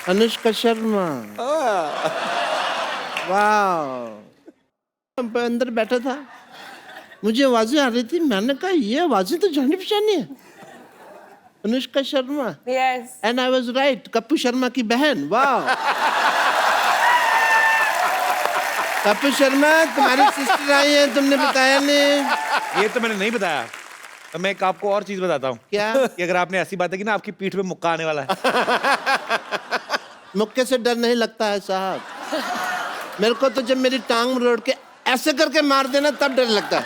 अनुष्का शर्मा। वाह, अंदर बैठा था, मुझे आवाजें आ रही थी, मैंने कहा ये आवाजें तो जानी पहचानी है, Anushka Sharma. Yes. And I was right, Kappu Sharma की बहन। वाह, कप्पू शर्मा तुम्हारी सिस्टर आई है, तुमने बताया नहीं। ये तो मैंने नहीं बताया। तो मैं एक आपको और चीज बताता हूँ। क्या? कि अगर आपने ऐसी बातें की ना, आपकी पीठ पे मुक्का आने वाला है। मुक्के से डर नहीं लगता है साहब, मेरे को तो जब मेरी टांग मरोड़ के ऐसे करके मार देना तब डर लगता है।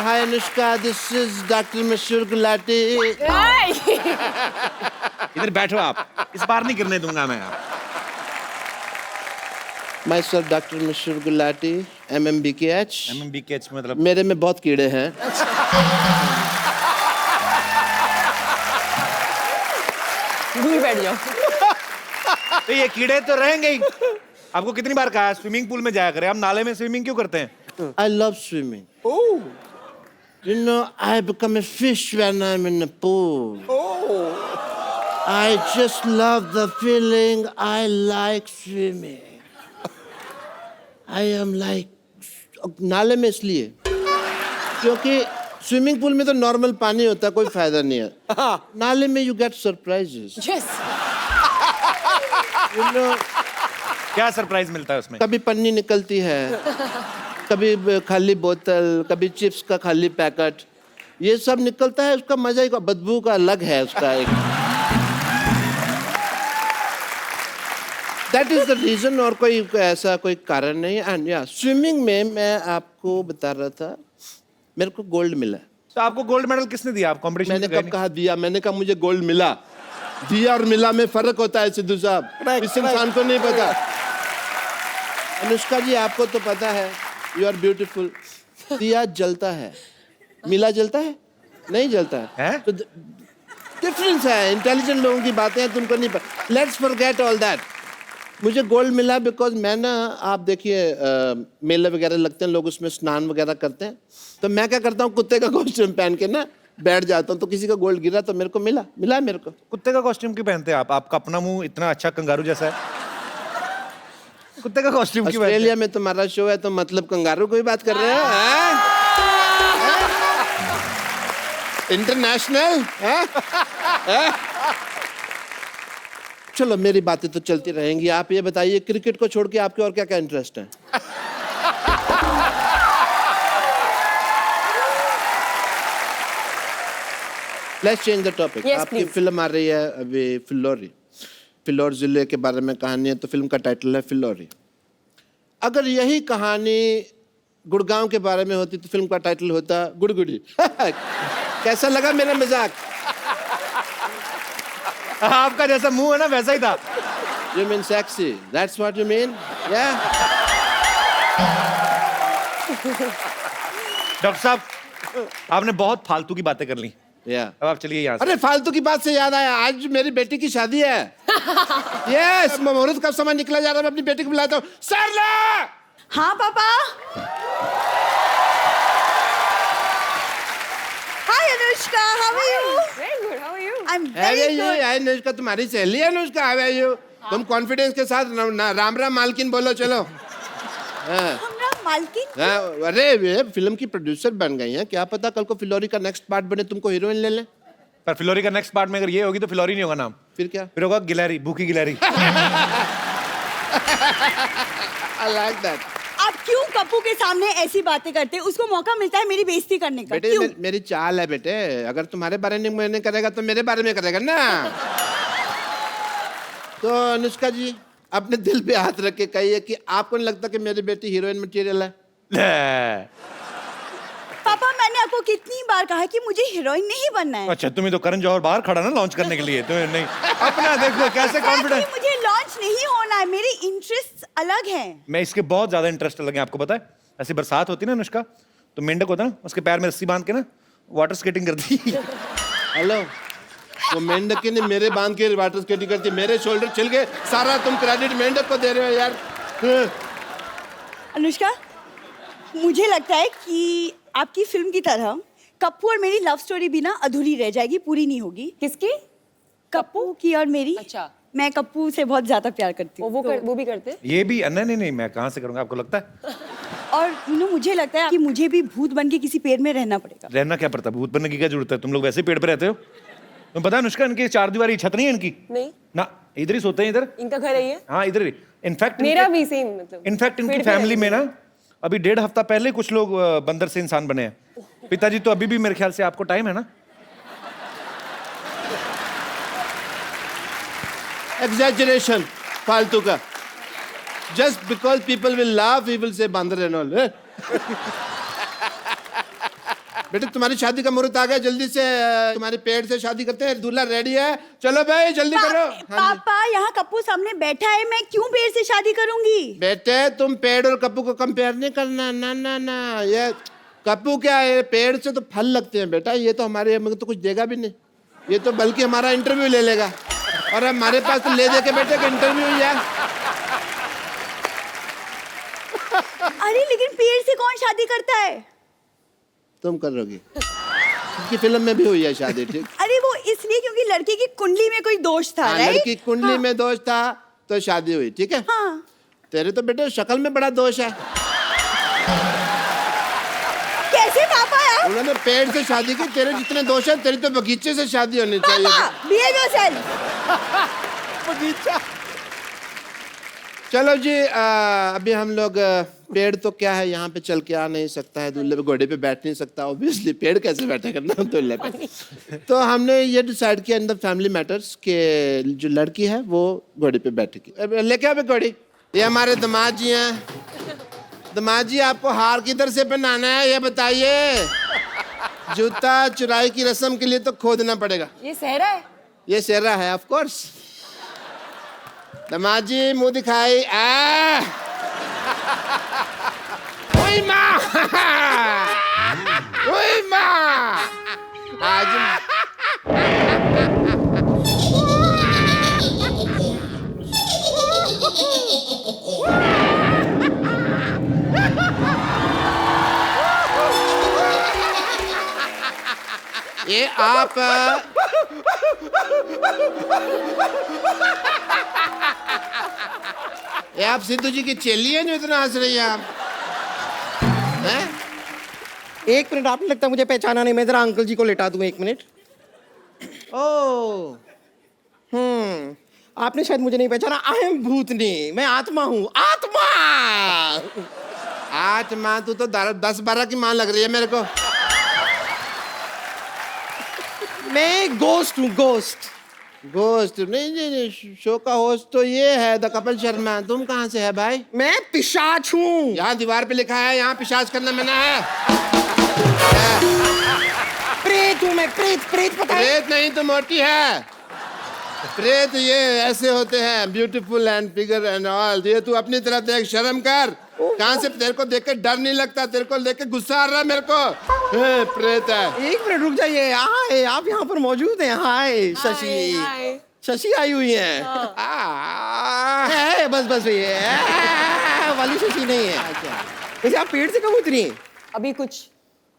हाय अनुष्का, दिस इज डॉक्टर मशहूर गुलाटी। इधर बैठो आप, इस बार नहीं गिरने दूंगा मैं आप। माय सर डॉक्टर मशहूर गुलाटी, MMBKH। MMBKH मतलब? मेरे में बहुत कीड़े हैं। बैठ जाओ। तो ये कीड़े तो रहेंगे ही। आपको कितनी बार कहा है स्विमिंग पूल में जाया करें, आप नाले में स्विमिंग क्यों करते हैं? I love swimming. Oh. You know, I become a fish when I'm in the pool. Oh. I just love the feeling. I like swimming. I am like नाले में इसलिए क्योंकि स्विमिंग पूल में तो नॉर्मल पानी होता है, कोई फायदा नहीं है। नाले में you get surprises. Yes. You know, क्या सरप्राइज मिलता है उसमें? कभी पन्नी निकलती है, कभी खाली बोतल, कभी चिप्स का खाली पैकेट, ये सब निकलता है। उसका मजा ही, बदबू का अलग है उसका एक। दैट इज द रीजन, और कोई ऐसा कोई कारण नहीं। एंड या स्विमिंग में मैं आपको बता रहा था, मेरे को गोल्ड मिला। तो आपको गोल्ड मेडल किसने दिया? आप कॉम्पिटिशन मैंने कब कहा दिया? मैंने कहा मुझे गोल्ड मिला। दिया और मिला में फर्क होता है सिद्धू साहब, इस इंसान को नहीं पता। अनुष्का जी आपको तो पता है, यू आर ब्यूटीफुल। दिया जलता है, मिला जलता है? नहीं जलता है। तो डिफरेंस है, इंटेलिजेंट लोगों की बातें हैं, तुमको नहीं पता। Let's forget all that. मुझे गोल्ड मिला बिकॉज मैं ना, आप देखिए मेले वगैरह लगते हैं, लोग उसमें स्नान वगैरह करते हैं, तो मैं क्या करता हूँ, कुत्ते का कॉस्ट्यूम पहन के ना बैठ जाता हूँ, तो किसी का गोल्ड गिरा तो मेरे को मिला मेरे को। कुत्ते का कॉस्ट्यूम क्यों पहनते हैं आप? आपका अपना मुंह इतना अच्छा कंगारू जैसा है, कुत्ते का कॉस्ट्यूम क्यों? ऑस्ट्रेलिया में तुम्हारा शो है तो मतलब कंगारू कोई बात कर रहे हो? इंटरनेशनल। चलो मेरी बातें तो चलती रहेंगी, आप ये बताइए क्रिकेट को छोड़ के आपके और क्या क्या इंटरेस्ट है? Let's change the topic. Yes, आपकी please. फिल्म आ रही है अभी, फिल्लौरी। फिल्लौर जिले के बारे में कहानी है, तो फिल्म का टाइटल है फिल्लौरी। अगर यही कहानी गुड़गांव के बारे में होती तो फिल्म का टाइटल होता गुड़गुड़ी। कैसा लगा मेरा मजाक? आपका जैसा मुंह है ना वैसा ही था। You mean sexy? That's what you mean? Yeah? Doctor साहब, आपने बहुत फालतू की बातें कर ली। Yeah. अब आप चलिए यहाँ से। अरे फालतू की बात से याद आया, आज मेरी बेटी की शादी है। यस, मुहूर्त का समय निकला जा रहा है, मैं अपनी बेटी को बुलाता हूँ। सरला! हाँ पापा। Hi Anushka, how are you? Very good. How are you? I am very good. Anushka तुम्हारी सहेली है अनुष्का, हाउ आर यू? तुम कॉन्फिडेंस के साथ राम राम मालकिन बोलो, चलो। हाँ। हमरा मालकिन। हाँ, अरे वे फिल्म की प्रोड्यूसर बन गई हैं, क्या पता कल को फिल्लौरी का नेक्स्ट पार्ट बने, तुमको हीरोइन ले लें। पर फिल्लौरी का नेक्स्ट पार्ट में अगर ये होगी तो फिल्लौरी नहीं होगा नाम, फिर क्या? फिर होगा गिलहरी, भूखी गिलहरी। I like that. आप क्यों कप्पू के सामने ऐसी बातें करते हैं? उसको मौका मिलता है मेरी बेइज्जती करने का। बेटे क्यों? मेरी चाल है बेटे, अगर तुम्हारे बारे में मैंने करेगा तो मेरे बारे में करेगा ना। तो अनुष्का जी अपने दिल पे हाथ रख के कहिए कि आपको नहीं लगता कि मेरी बेटी हीरोइन मटेरियल है? पापा मैंने आपको कितनी बार कहा है कि मुझे हीरोइन नहीं बनना है। अच्छा, तुम्हें तो करण जौहर बाहर खड़ा ना लॉन्च करने के लिए, तुम्हें नहीं अपना देखो कैसे कॉन्फिडेंस। मुझे लॉन्च नहीं होना है, मेरे इंटरेस्ट अलग हैं। मैं इसके बहुत ज्यादा इंटरेस्ट लगे, आपको पता है? ऐसी बरसात होती ना अनुष्का, तो मेंढक होता ना, उसके पैर में रस्सी बांध के ना वाटर स्केटिंग करती। हेलो, वो मेंढक ने मेरे बांध के वाटर स्केटिंग करती, मेरे शोल्डर छिल गए, सारा तुम क्रेडिट मेंढक को दे रहे हो यार। अनुष्का, मुझे लगता है कि आपकी फिल्म की तरह कप्पू और मेरी लव स्टोरी भी ना अधूरी रह जाएगी, पूरी नहीं होगी। किसकी? कप्पू की और मेरी। अच्छा। मैं कप्पू से बहुत ज्यादा प्यार करती हूँ। वो भी करते हैं? ये भी नहीं, मैं कहाँ से करूँगा, आपको लगता है? और मुझे लगता है कि मुझे भी भूत बन के किसी पेड़ में रहना पड़ेगा। रहना क्या पड़ता है, भूत बनने की क्या जरूरत है, तुम लोग वैसे ही पेड़ पे रहते हो। तुम पता है अनुष्का, इनकी 4 दीवारी छत नहीं है इनकी नहीं ना, इधर ही सोते हैं इधर। इनका घर है ये? हाँ इधर ही। इनफैक्ट मेरा भी सेम, मतलब इनफैक्ट इनकी पेड़ पे फैमिली में रहते ना अभी 1.5 हफ्ता पहले कुछ लोग बंदर से इंसान बने हैं। पिताजी तो अभी भी मेरे ख्याल से, आपको टाइम है ना? एग्जैजरेशन फालतू का। Just because people will laugh we will say बंदर एंड ऑल। बेटा तुम्हारी शादी का मुहूर्त आ गया, जल्दी से तुम्हारे पेड़ से शादी करते हैं, दूल्हा रेडी है, चलो भाई जल्दी करो। हाँ जी। पापा यहाँ कप्पू सामने बैठा है, मैं क्यों पेड़ से शादी करूंगी? बेटे तुम पेड़ और कप्पू को कंपेयर नहीं करना, ना ना ना। ये कप्पू क्या है, पेड़ से तो फल लगते हैं बेटा, ये तो हमारे हमें तो कुछ देगा भी नहीं, ये तो बल्कि हमारा इंटरव्यू ले लेगा, और हमारे पास तो ले दे के बेटे का इंटरव्यू ही है। अरे लेकिन पेड़ से कौन शादी करता है? तुम करोगी, की फिल्म में भी हुई है शादी, ठीक? अरे वो इसलिए क्योंकि लड़के की कुंडली में कोई दोष था, हाँ, राइट? लड़की कुंडली में दोष था तो शादी हुई, ठीक है? हाँ। तेरे तो बेटे शक्ल में बड़ा दोष है। कैसे पापा यार? उन्होंने पेड़ से शादी की, तेरे जितने दोष है, तेरी तो बगीचे से शादी होनी चाहिए। पापा behave yourself। बगीचा। चलो जी, अभी हम लोग पेड़ तो क्या है, यहाँ पे चल के आ नहीं सकता है, दूल्हे पे घोड़े पे बैठ नहीं सकता, ऑब्वियसली पेड़ कैसे बैठे करना दूल्हे पे। तो हमने ये डिसाइड किया इन द फैमिली मैटर्स के जो लड़की है वो घोड़े पे बैठेगी। लेके आओ घोड़ी। ये हमारे दामाद जी हैं। दामाद जी आपको हार किधर से पहनाना है ये बताइए। जूता चुराई की रस्म के लिए तो खोदना पड़ेगा। ये सहरा है? ये सेहरा है ऑफ कोर्स। दामाद जी मुंह दिखाई। ओए माँ, ओए माँ, आज ये आप ये आप सिद्धू जी की चेली है जो इतना हंस रही है आप? हैं? 1 मिनट, आपने लगता है मुझे पहचाना नहीं, मैं जरा अंकल जी को लेटा दूं 1 मिनट। ओ आपने शायद मुझे नहीं पहचाना, आई एम भूतनी, मैं आत्मा हूँ, आत्मा। आत्मा, तू तो 10-12 की मां लग रही है मेरे को। मैं गोस्ट हूँ, गोस्ट। गोस्ट नहीं नहीं नहीं, शो का होस्ट तो ये है द कपिल शर्मा। तुम कहाँ से है भाई? मैं पिशाच हूँ। यहाँ दीवार पे लिखा है यहाँ पिशाच करना मना है। प्रेत हूँ मैं, प्रेत, प्रेत पता है? प्रेत नहीं तो मोटी है। प्रेत ये ऐसे होते हैं, beautiful and figure and all. ये तू अपनी तरफ देख, शर्म कर। कहाँ से तेरे को देख के डर नहीं लगता? तेरे को देख के गुस्सा आ रहा है मेरे को। प्रेत है। 1 मिनट रुक जाइए। हाय, आप यहाँ पर मौजूद हैं? हाय शशि, हाय। शशि आई हुई है। बस बस भैया, वाली शशि नहीं है। वैसे आप पेड़ से कब उतरी? अभी कुछ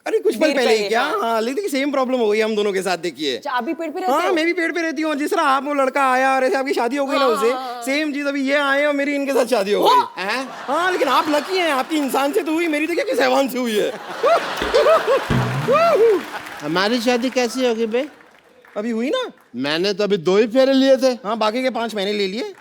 अरे कुछ पल देर पहले ही पहले, क्या? हाँ। हाँ, लेकिन सेम प्रॉब्लम हो गई हम दोनों के साथ, देखिए। अच्छा, आप भी पेड़ पे रहते हाँ, हो? मैं भी पेड़ पे रहती हूँ। जिस तरह आप वो लड़का आया और ऐसे आपकी शादी हो गई ना उसे, सेम चीज अभी ये आए और मेरी इनके साथ शादी हो गई। हाँ, लेकिन आप लकी हैं, आपकी इंसान से तो हुई, मेरी तो क्या किसी हैवान से हुई है। हमारी शादी कैसी होगी भाई? अभी हुई ना? मैंने तो अभी 2 ही फेरे लिए थे। हाँ, बाकी के 5 मैंने ले लिए।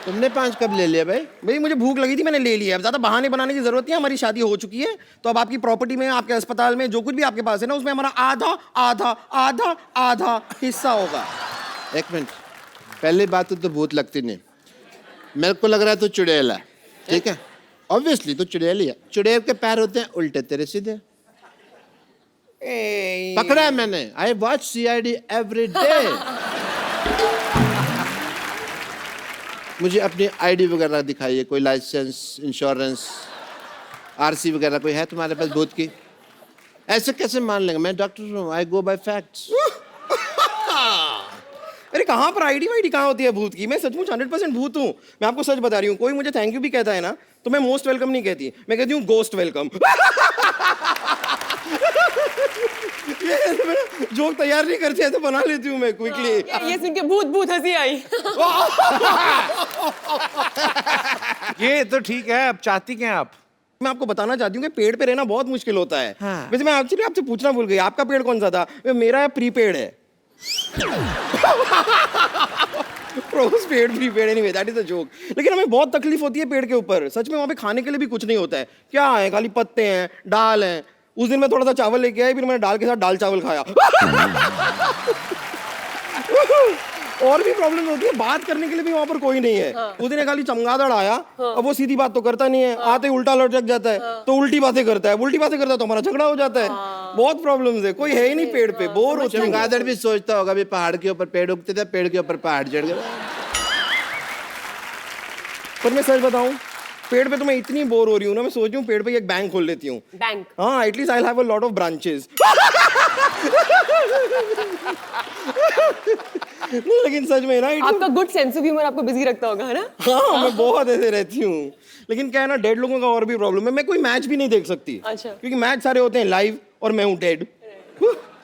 तुमने 5 कब ले लिया भाई? भाई मुझे भूख लगी थी, मैंने ले लिया। अब ज्यादा बहाने बनाने की जरूरत नहीं है, हमारी शादी हो चुकी है। तो अब आपकी प्रॉपर्टी में, आपके अस्पताल में जो कुछ भी आपके पास है ना, उसमें हमारा आधा आधा आधा आधा हिस्सा होगा। 1 मिनट, पहली बात तो भूत लगती नहीं, मेरे को लग रहा है तू चुड़ैल है, ठीक है? ऑब्वियसली तो चुड़ैल ही है। चुड़ैल के पैर होते हैं उल्टे, तेरे सीधे। पकड़ा है मैंने। I watch CID every day. मुझे अपनी ID वगैरह दिखाइए, कोई लाइसेंस, इंश्योरेंस, RC वगैरह कोई है तुम्हारे पास भूत की? ऐसे कैसे मान लेंगे? मैं डॉक्टर हूँ, आई गो बाय फैक्ट्स। अरे कहाँ पर आईडी वाईडी कहाँ होती है भूत की? मैं सचमुच 100% भूत हूँ। मैं आपको सच बता रही हूँ। कोई मुझे थैंक यू भी कहता है ना, तो मैं मोस्ट वेलकम नहीं कहती, मैं कहती हूँ गोस्ट वेलकम। ये जोक तैयार नहीं करती है तो बना लेती हूँ मैं क्विकली। ये सुन के भूत भूत हंसी आई। ये तो ठीक है, अब चाहती क्या हैं आप? मैं आपको बताना चाहती हूँ कि पेड़ पे रहना बहुत मुश्किल होता है। हाँ। वैसे मैं एक्चुअली आपसे पूछना भूल गई, आपका पेड़ कौन सा था? मेरा प्रीपेड है। Post paid prepaid anyway that is a joke. लेकिन हमें बहुत तकलीफ होती है पेड़ के ऊपर, सच में। वहाँ पे खाने के लिए भी कुछ नहीं होता है। क्या है? खाली पत्ते हैं, दाल है। उस दिन मैं थोड़ा सा चावल लेके आई, फिर मैंने दाल के साथ दाल चावल खाया। और भी प्रॉब्लम होती है, बात करने के लिए भी वहां पर कोई नहीं है। उस दिन खाली चमगादड़ आया, अब वो सीधी बात तो करता नहीं है, आते ही उल्टा लटक जाता है, तो उल्टी बातें करता है, तो हमारा झगड़ा हो जाता है। बहुत प्रॉब्लम्स है, कोई है ही नहीं पेड़ पे, बोर होते हैं। चमगादड़ भी सोचता होगा भी पहाड़ के ऊपर पेड़ उगते थे, पेड़ के ऊपर पहाड़ चढ़ गए। पर मैं सच बताऊं, पेड़ पे तो मैं इतनी बोर हो रही हूँ ना, मैं सोच रही हूँ पेड़ पे एक बैंक खोल लेती हूँ। बैंक? हाँ, at least I have a lot of branches. नहीं, लेकिन सच में ना आपका गुड सेंस ऑफ ह्यूमर आपको बिजी रखता होगा, है ना? हाँ, मैं बहुत ऐसे रहती हूँ। लेकिन क्या है ना, डेड लोगों का और भी प्रॉब्लम है, मैं कोई मैच भी नहीं देख सकती। अच्छा। क्योंकि मैच सारे होते हैं लाइव और मैं हूँ डेड।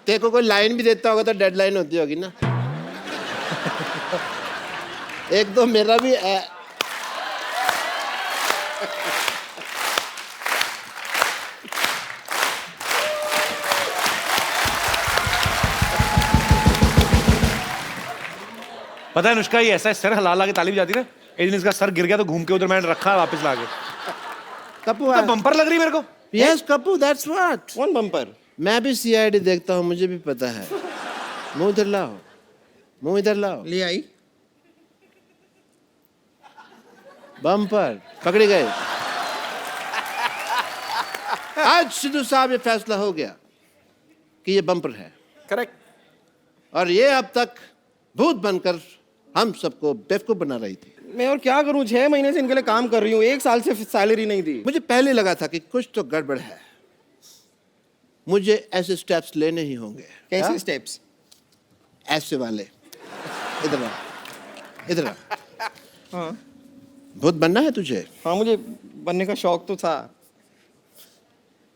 तेरे को कोई लाइन भी देता होगा तो डेडलाइन होती होगी ना। एक तो मेरा भी पता है अनुष्का, ये ऐसा सर हिला के ताली भी जाती है ना, एक दिन इसका सर गिर गया तो घूम के उधर मैंने रखा वापस लाके। कपूर तो बम्पर लग रही मेरे को। Yes Kapoor, that's what. कौन बम्पर? मैं भी सीआईडी देखता हूँ, मुझे भी पता है। मुंह इधर लाओ, मुंह इधर लाओ। ले आई। बम्पर पकड़े गए। आज सिद्धू साहब ये फैसला हो गया कि ये बम्पर है। करेक्ट। और ये अब तक भूत बनकर हम सबको बेवकूफ बना रही थी। मैं और क्या करूं, 6 महीने से इनके लिए काम कर रही हूँ, 1 साल से सैलरी नहीं दी। मुझे पहले लगा था कि कुछ तो गड़बड़ है, मुझे ऐसे स्टेप्स लेने ही होंगे। कैसे स्टेप्स? ऐसे वाले। इधर आ, इधर आ। हाँ भूत बनना है तुझे? हाँ, मुझे बनने का शौक तो था।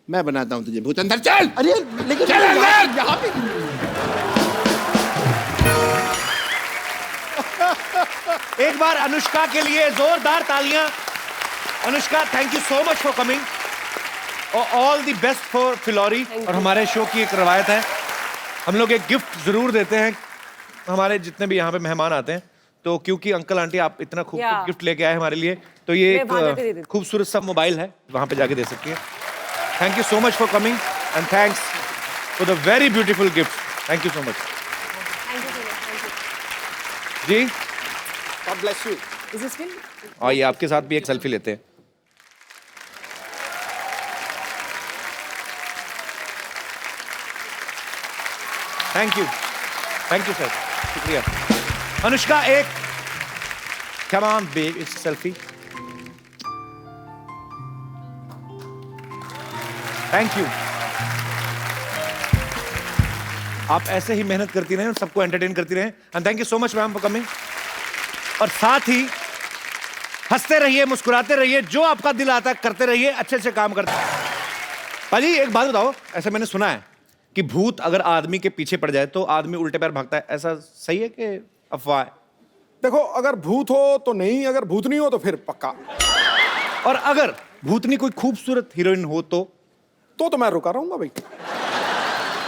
मैं बनाता हूँ तुझे भूत। अंदर चल। अरे लेकिन चल अंदर। यहाँ पे एक बार अनुष्का के लिए जोरदार तालियां। Anushka, thank you so much for coming और all the best for Phillauri. और हमारे शो की एक रवायत है, हम लोग एक गिफ्ट जरूर देते हैं हमारे जितने भी यहाँ पे मेहमान आते हैं। तो क्योंकि अंकल आंटी आप इतना खूबसूरत गिफ्ट लेके आए हमारे लिए, तो ये एक खूबसूरत सा मोबाइल है, वहां पे जाके दे सकती है। Thank you so much for coming and thanks for the very beautiful gift. Thank you so much जी। God bless you. Is this film? और ये आपके साथ भी एक सेल्फी लेते हैं। थैंक यू सर, शुक्रिया। अनुष्का, एक come on babe, it's selfie. Thank you. आप ऐसे ही मेहनत करती रहें और सबको एंटरटेन करती रहें। And thank you so much ma'am for coming. और साथ ही हंसते रहिए, मुस्कुराते रहिए, जो आपका दिल आता है करते रहिए, अच्छे अच्छे काम करते रहिए। पाजी एक बात बताओ, ऐसा मैंने सुना है कि भूत अगर आदमी के पीछे पड़ जाए तो आदमी उल्टे पैर भागता है, ऐसा सही है कि अफवाह है? देखो, अगर भूत हो तो नहीं, अगर भूत नहीं हो तो फिर पक्का। और अगर भूतनी कोई खूबसूरत हीरोइन हो तो मैं रुका रहूंगा भाई।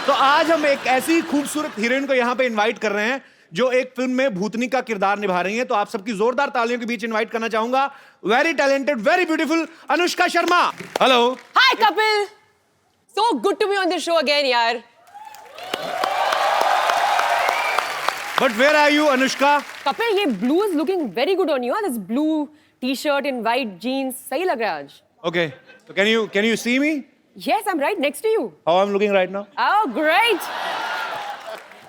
तो आज हम एक ऐसी खूबसूरत हीरोइन को यहाँ पे इनवाइट कर रहे हैं जो एक फिल्म में भूतनी का किरदार निभा रही हैं। तो आप सबकी जोरदार तालियों के बीच इनवाइट करना चाहूंगा very talented, very beautiful Anushka Sharma. Hello. Hi Kapil. So good to be on the show again, यार। But where are you, Anushka? Kapil, ये blue is looking very good on you. This blue t-shirt and white jeans, सही लग रहा है आज। Okay. So can you see me? Yes, I'm right next to you. How I'm looking right now? Oh, great.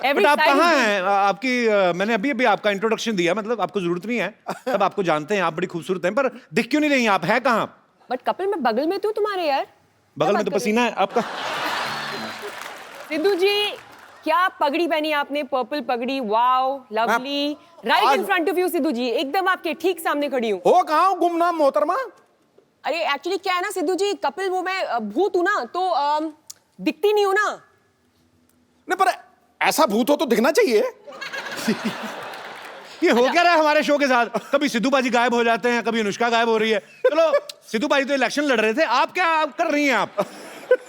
Every But आप side कहाँ is- हैं? आपकी मैंने अभी आपका इंट्रोडक्शन दिया, मतलब आपको जरूरत नहीं है, सब आपको जानते हैं, आप बड़ी खूबसूरत हैं, पर दिख क्यों नहीं रही? आप है कहाँ? But कपिल, मैं बगल में तू तुम्हारे यार। बगल में तो पसीना है आपका। सिद्धू जी, क्या पगड़ी पहनी आपने? पर्पल पगड़ी, wow, lovely. Right in front of you Sidhu ji, एकदम आपके ठीक सामने खड़ी हूँ। हो कहाँ गुमनाम मोहतरमा? अरे एक्चुअली क्या है ना सिद्धू जी, कपिल वो मैं भूत हूँ ना, तो दिखती नहीं हूँ ना। नहीं पर ऐसा भूत हो तो दिखना चाहिए। ये हो क्या रहा है हमारे शो के साथ? कभी सिद्धू बाजी गायब हो जाते हैं, कभी अनुष्का गायब हो रही है। चलो सिद्धू बाजी तो इलेक्शन लड़ रहे थे, आप क्या कर रही हैं आप?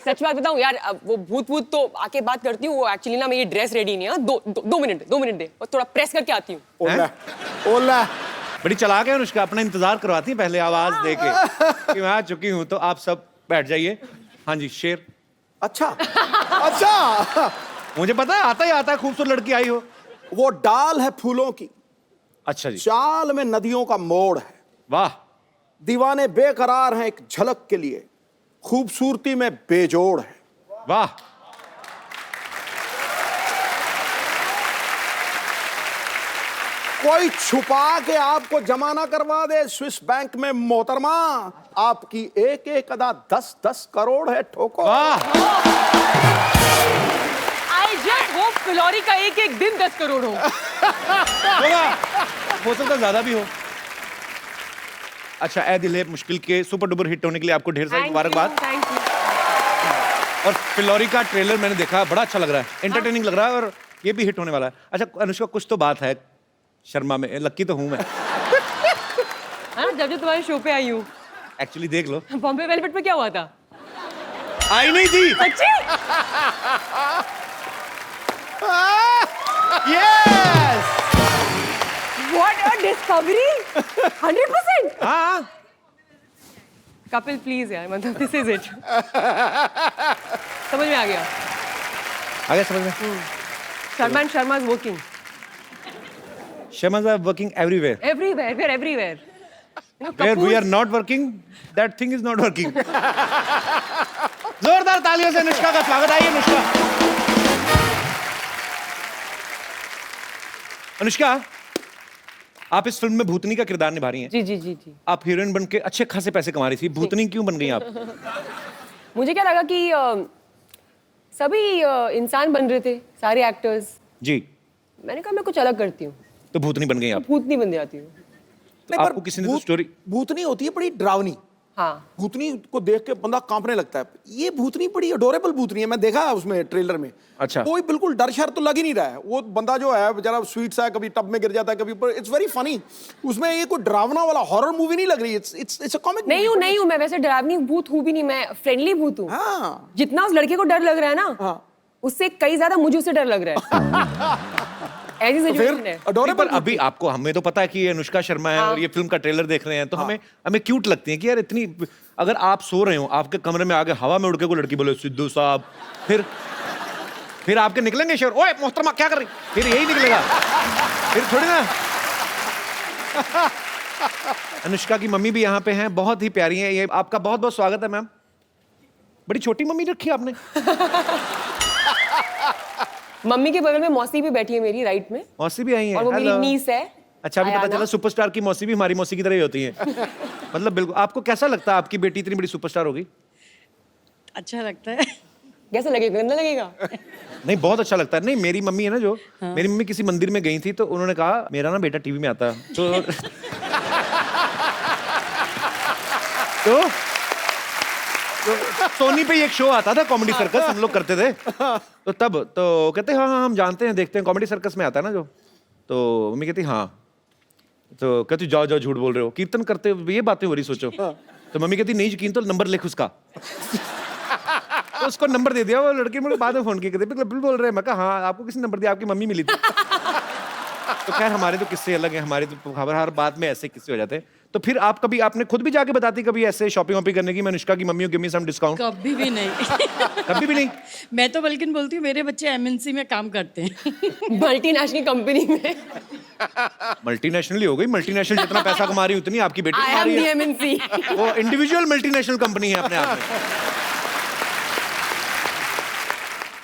सच बात बताऊं यार, अब वो भूत तो आके बात करती हूँ। वो एक्चुअली ना मेरी ड्रेस रेडी नहीं है। दो मिनट दे, और थोड़ा प्रेस करके आती हूँ। ओला ओला बड़ी चालाक है अनुष्का, अपना इंतजार करवाती है पहले आवाज दे के कि मैं आ चुकी हूँ, तो आप सब बैठ जाइए। हाँ जी शेर। अच्छा अच्छा, मुझे पता है, आता ही आता है, खूबसूरत लड़की आई हो। वो डाल है फूलों की, अच्छा जी। चाल में नदियों का मोड़ है। वाह। दीवाने बेकरार हैं एक झलक के लिए, खूबसूरती में बेजोड़ है। वाह। कोई छुपा के आपको जमा ना करवा दे स्विस बैंक में मोहतरमा, आपकी एक एक अदा 10-10 करोड़ है ठोको। वाह। आई जस्ट होप फिलौरी का एक दिन 10 करोड़ हो। हो सकता ज्यादा भी हो। अच्छा, ए दिल है मुश्किल के सुपर डुपर हिट होने के लिए आपको ढेर सारी मुबारकबाद। Thank you. और फिलौरी का ट्रेलर मैंने देखा, बड़ा अच्छा लग रहा है, एंटरटेनिंग लग रहा है, और ये भी हिट होने वाला है। अच्छा अनुष्का, कुछ तो बात है शर्मा में, लक्की तो हूं मैं। हाँ, जब तुम्हारे शो पे आई हूँ। एक्चुअली देख लो, बॉम्बे वेलवेट पे क्या हुआ था? आई नहीं थी। सच्ची? यस। What a discovery! 100%. हाँ। कपिल प्लीज यार, मतलब दिस इज इट। समझ में आ गया। आ गया समझ में। Sharma is working Shamas are working everywhere. everywhere. We're everywhere. You know, Where we Kapoor's- are not working, that thing is not working. जोरदार तालियों से अनुष्का का स्वागत। आइए अनुष्का। अनुष्का, आप इस फिल्म में भूतनी का किरदार निभा रही हैं। जी जी जी जी। आप हीरोइन बन के अच्छे खासे पैसे कमा रही थी, भूतनी क्यों बन गई आप? मुझे क्या लगा कि सभी इंसान बन रहे थे, सारे एक्टर्स। जी। मैंने कहा मैं कुछ अलग करती हूँ, तो भूतनी बन गई आप। भूतनी बन जाती हूँ। आपको किसी ने तो स्टोरी। भूतनी होती है बड़ी डरावनी। हाँ, भूतनी को देख के बंदा कांपने लगता है। ये भूतनी बड़ी अडोरेबल भूतनी है, मैं देखा है उसमें ट्रेलर में। अच्छा। कोई बिल्कुल डर शर तो लग ही नहीं रहा है। वो बंदा जो है बेचारा स्वीट सा है, कभी टब में गिर जाता है, कभी ऊपर। It's very funny. उसमें ये कोई डरावना वाला हॉरर मूवी नहीं लग रही। It's a comic. नहीं हूँ मैं वैसे डरावनी भूत हूँ भी नहीं, मैं फ्रेंडली भूत हूँ। हाँ। जितना उस लड़के को डर लग रहा है ना, हाँ। उससे कई ज्यादा मुझे उससे डर लग रहा है। ऐसी सिचुएशन है। पर अभी आपको, हमें तो पता है कि ये अनुष्का शर्मा है और ये फिल्म का ट्रेलर देख रहे हैं, तो हमें क्यूट लगती है कि यार इतनी। अगर आप सो रहे हो, आपके कमरे में आगे हवा में उड़ के कोई लड़की बोले सिद्धू साहब, फिर आपके निकलेंगे शेर, ओए मोहतरमा क्या कर रही, फिर यही निकलेगा, फिर थोड़ी ना। अनुष्का की मम्मी भी यहाँ पे हैं, बहुत ही प्यारी है ये। आपका बहुत बहुत स्वागत है मैम। बड़ी छोटी मम्मी रखी आपने। मम्मी के बगल में मौसी भी बैठी है मेरी राइट में, मौसी भी आई है, और वो मेरी Hello. नीस है। अच्छा, अभी पता आयाना। चला सुपरस्टार की मौसी भी हमारी मौसी की तरह ही होती है। मतलब बिल्कुल। आपको कैसा लगता है आपकी बेटी इतनी बड़ी सुपरस्टार होगी? अच्छा लगता है। कैसा लगेगा? गंदा लगेगा? नहीं, बहुत अच्छा लगता है। नहीं, मेरी मम्मी है ना जो, मेरी मम्मी किसी मंदिर में गई थी, तो उन्होंने कहा मेरा ना बेटा टीवी में आता है, तो सोनी पे एक शो आता था कॉमेडी सर्कस, हम लोग करते थे, तो तब तो कहते हाँ हम जानते हैं, देखते हैं, कॉमेडी सर्कस में आता है ना जो। तो मम्मी कहती हाँ, तो कहती जाओ झूठ बोल रहे हो, कीर्तन करते हुए ये बातें हो रही सोचो। तो मम्मी कहती नहीं यकीन तो नंबर लिख उसका। तो उसको नंबर दे दिया, वो लड़के मुझे बाद में फोन किया, कहते बिल्कुल बोल रहे हैं। मैं कहा हाँ, आपको किसने नंबर दिया? आपकी मम्मी मिली थी। तो खैर हमारे तो किस्से अलग हैं, हमारे तो खबर हर बात में ऐसे किस्से हो जाते हैं। तो फिर आप कभी, आपने खुद भी जाके बताती कभी ऐसे शॉपिंग वॉपिंग करने की, मैं अनुष्का की mummy give me some discount? कभी भी नहीं। कभी भी नहीं? मैं तो बल्कि बोलती हूँ मेरे बच्चे एमएनसी में काम करते हैं। मल्टीनेशनल कंपनी में। मल्टीनेशनल ही हो गई, मल्टीनेशनल जितना पैसा कमा रही उतनी आपकी बेटी आई कमा एम रही दी है। एमएनसी। वो इंडिविजुअल मल्टीनेशनल कंपनी है अपने आप में।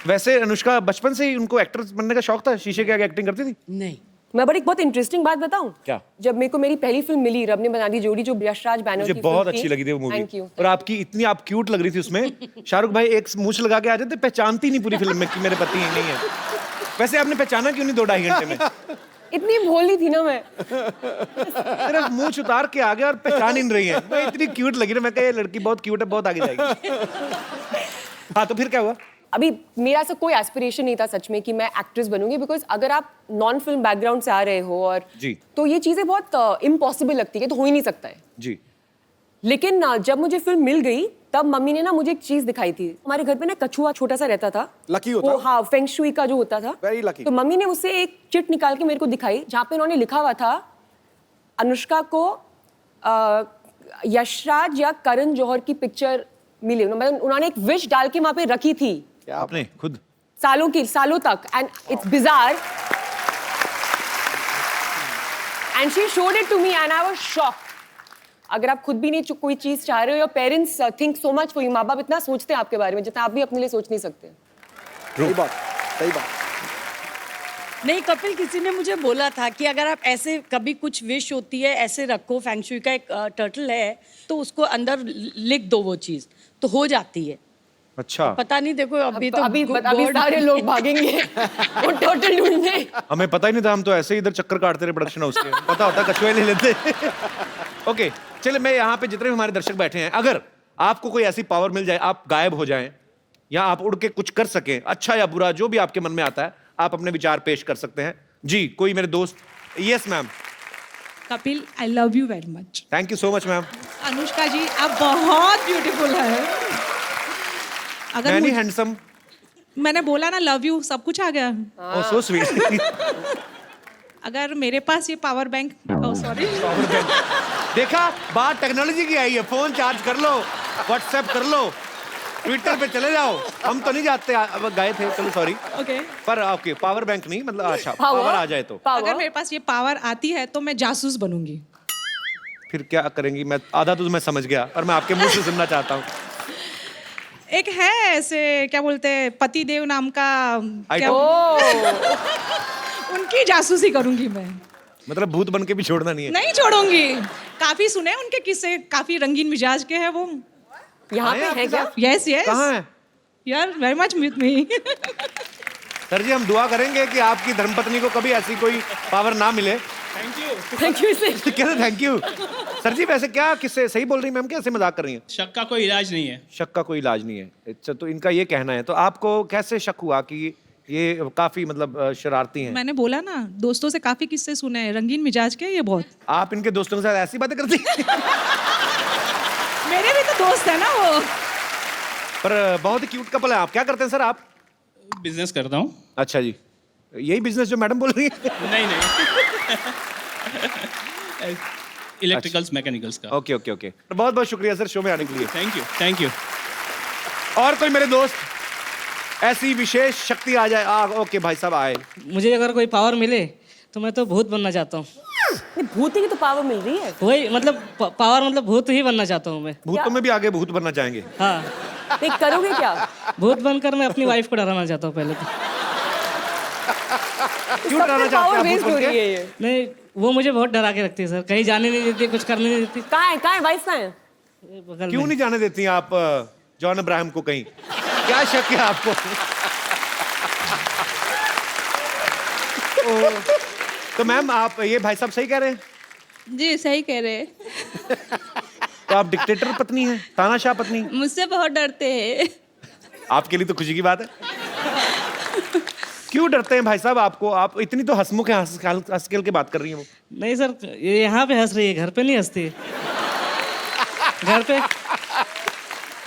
वैसे अनुष्का बचपन से ही उनको एक्टर बनने का शौक था, शीशे के आगे एक्टिंग करती थी? नहीं। मैं बड़ी बहुत इंटरेस्टिंग बात बताऊं? क्या? जब मेरे को मेरी पहली फिल्म मिली, रब ने बना दी जोड़ी, जो यशराज बैनर्जी मुझे की बहुत फिल्म अच्छी लगी थी वो मूवी। Thank you. और आपकी इतनी आप क्यूट लग रही थी उसमें। शाहरुख भाई एक मूंछ लगा के आ जाते, पहचानती नहीं पूरी फिल्म में कि मेरे पति नहीं है। वैसे आपने पहचाना क्यों नहीं 2-2.5 घंटे में? इतनी भोली थी ना मैं। सिर्फ मूंछ उतार के आ गया और पहचान ही नहीं रही है। मैं इतनी क्यूट लगी ना, मैं कहा ये लड़की बहुत क्यूट है, बहुत आगे जाएगी। हाँ, तो फिर क्या हुआ? अभी मेरा ऐसा कोई एस्पिरेशन नहीं था सच में कि मैं एक्ट्रेस बनूंगी, बिकॉज अगर आप नॉन फिल्म बैकग्राउंड से आ रहे हो और जी। तो ये चीज़ें बहुत इम्पॉसिबल लगती है, तो हो ही नहीं सकता है। जी। लेकिन जब मुझे फिल्म मिल गई तब मम्मी ने ना मुझे एक चीज दिखाई थी। हमारे घर पे ना कछुआ छोटा सा रहता था, लकी होता वो, हाँ, फेंग शुई का जो होता था। Very lucky. तो मम्मी ने मुझसे एक चिट निकाल के मेरे को दिखाई जहाँ पे उन्होंने लिखा हुआ था अनुष्का को यशराज या करण जौहर की पिक्चर मिली। मतलब उन्होंने एक विश डाल के वहां पे रखी थी आपने खुद सालों तक, and it's bizarre, and she showed it to me and I was shocked. अगर आप खुद भी नहीं कोई चीज चाह रहे हो, your parents think so much for you, माँ बाप इतना सोचते हैं आपके बारे में जितना आप भी अपने लिए सोच नहीं सकते। सही बात, सही बात। नहीं कपिल, किसी ने मुझे बोला था कि अगर आप ऐसे कभी कुछ विश होती है ऐसे रखो, फेंग शुई का एक टर्टल है तो उसको अंदर लिख दो, वो चीज तो हो जाती है। अच्छा, पता नहीं, देखो अभी तो अभी सारे लोग भागेंगे वो टोटल ढूंढने। हमें पता ही नहीं था, हम तो ऐसे ही इधर चक्कर काटते रहे प्रोडक्शन हाउस के। पता होता कछुए ले लेते। ओके, चलिए, मैं यहाँ पे जितने भी हमारे दर्शक बैठे हैं, अगर आपको कोई ऐसी पावर मिल जाए, आप गायब हो जाएं या आप उड़ के कुछ कर सकें, अच्छा या बुरा, जो भी आपके मन में आता है, आप अपने विचार पेश कर सकते हैं। जी, कोई मेरे दोस्त? Yes ma'am. Kapil, I love you very much. Thank you so much ma'am. Anushka ji, आप बहुत ब्यूटीफुल है। अगर मैनी हैंडसम। मैंने बोला ना लव यू, सब कुछ आ गया। ओह सो स्वीट। अगर मेरे पास ये पावर बैंक, ओह सॉरी, देखा, बात टेक्नोलॉजी की आई है। फोन चार्ज कर लो, व्हाट्सएप कर लो, ट्विटर पे चले जाओ। हम तो नहीं जाते, अब गए थे, चलो सॉरी। ओके। पर ओके, पावर बैंक नहीं, मतलब अच्छा पावर आ जाए तो। अगर मेरे पास ये पावर आती है तो मैं जासूस बनूंगी। फिर क्या करेंगी? मैं आधा तो मैं समझ गया, पर मैं आपके मुंह से सुनना चाहता हूँ। एक है ऐसे, क्या बोलते हैं, पतिदेव नाम का, क्या उनकी जासूसी करूंगी मैं। मतलब भूत बन के भी छोड़ना नहीं है। नहीं छोड़ूंगी, काफी सुने उनके किस्से, काफी रंगीन मिजाज के हैं वो। यहाँ पे है क्या? Yes yes. कहाँ है? यार very much with me. Sir जी, हम दुआ करेंगे कि आपकी धर्मपत्नी को कभी ऐसी कोई पावर ना मिले। Thank you sir. कैसे थैंक यू? सर जी, वैसे क्या किससे सही बोल रही हैं मैम, कैसे मजाक कर रही हैं? शक का कोई इलाज नहीं है। शक का कोई इलाज नहीं है। अच्छा, तो इनका ये कहना है। तो आपको कैसे शक हुआ कि ये काफी मतलब शरारती हैं? मैंने बोला ना, दोस्तों से काफी किस्से सुने हैं, रंगीन मिजाज के ये बहुत। आप इनके दोस्तों के साथ ऐसी बातें करती हैं? मेरे भी तो दोस्त है ना वो। पर बहुत ही क्यूट कपल है। आप क्या करते हैं सर? आप बिजनेस करता हूँ। अच्छा जी, यही बिजनेस जो मैडम बोल रही है? नहीं इलेक्ट्रिकल्स मैकेनिकल्स का। ओके ओके ओके, बहुत बहुत शुक्रिया सर शो में आने के लिए। Thank you, thank you. और कोई मेरे दोस्त ऐसी विशेष शक्ति आ जाए? ओके भाई साहब आए। मुझे अगर कोई पावर मिले तो मैं तो भूत बनना चाहता हूँ। भूत की तो पावर मिल रही है। वही मतलब पावर, मतलब भूत ही बनना चाहता हूँ मैं। भूतों में भी आगे भूत बनना चाहेंगे? हाँ। देख, करोगे क्या? भूत बनकर मैं अपनी वाइफ को डराना चाहता हूँ पहले तो। क्यों डराना चाहते हैं आप भूत बन के? नहीं, वो मुझे बहुत डरा के रखती है सर, कहीं जाने नहीं देती, कुछ करने नहीं देती। कहाँ है वाइफ कहाँ है? बगल क्यों में। नहीं जाने देती आप जॉन अब्राहम को कहीं? क्या शक है आपको? तो मैम, आप ये भाई साहब सही कह रहे हैं? जी सही कह रहे हैं। तो आप डिक्टेटर पत्नी हैं, तानाशाह पत्नी? मुझसे बहुत डरते हैं। आपके लिए तो खुशी की बात है। क्यों डरते हैं भाई साहब आपको? आप इतनी तो हंसमुख हैं, हंस खेल के बात कर रही हैं वो। नहीं सर, ये यहाँ पे हंस रही है, घर पे नहीं हंसती। घर पे